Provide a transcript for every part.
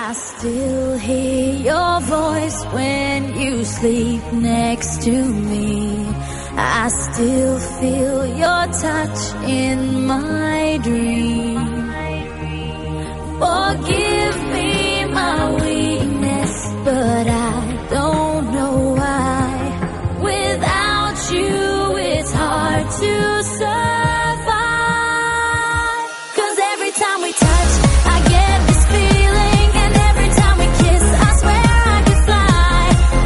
I still hear your voice when you sleep next to me. I still feel your touch in my dream. Forgive me my weakness, but I don't know why. Without you, it's hard to survive. 'Cause every time we touch, I get this feeling, and every time we kiss, I swear I could fly.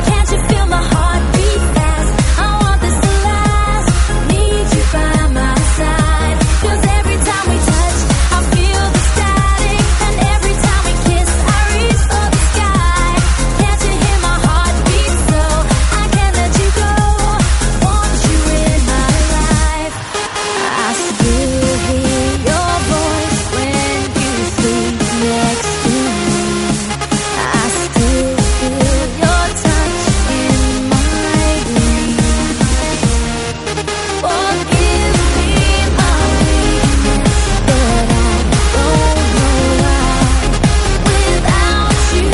Can't you feel my heart beat fast? I want this to last. Need you by my side. 'Cause every time we touch, I feel the static, and every time we kiss, I reach for the sky. Can't you hear my heart beat so? I can't let you go. Want you in my life. I still hear your voice when you sleep next to me. I still feel your touch in my dream. Forgive me my weakness, but I don't know why. Without you,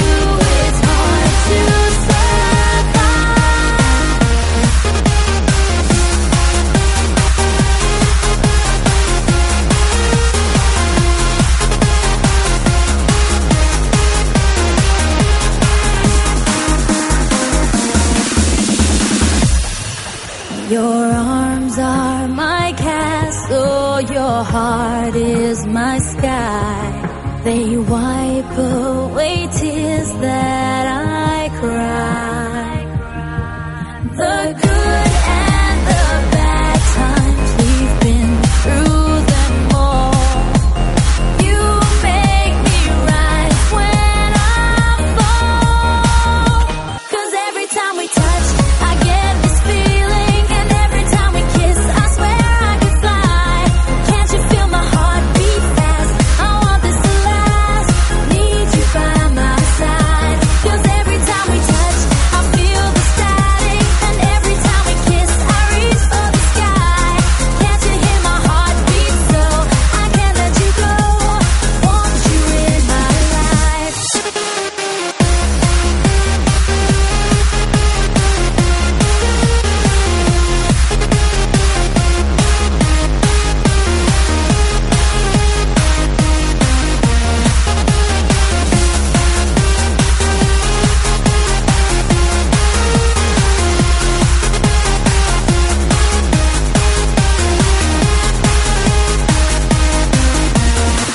it's hard to survive. Your arms are my castle, your heart is my sky. They wipe away tears that I cry. The good and the bad times, we've been through them all. You make me rise when I fall. 'Cause every time we touch, I get this feeling, and every time we kiss, I swear I could fly. Can't you feel my heart beat fast? I want this to last. Need you by my side. 'Cause every time we touch, I feel the static, and every time we kiss, I reach for the sky. Can't you hear my heart beat so? I can't let you go. Want you in my life.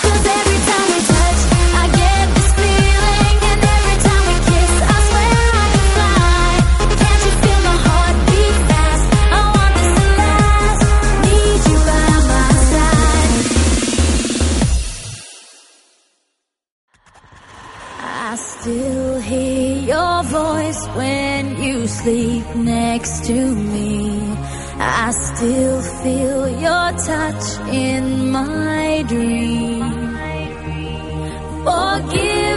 Cause every time we touch, I get this feeling, and every time we kiss, I swear I could fly. Can't you feel my heart beat fast? I want this to last. Need you by my side. I still hear your voice when you sleep next to me. I still feel your touch in my dream. Forgive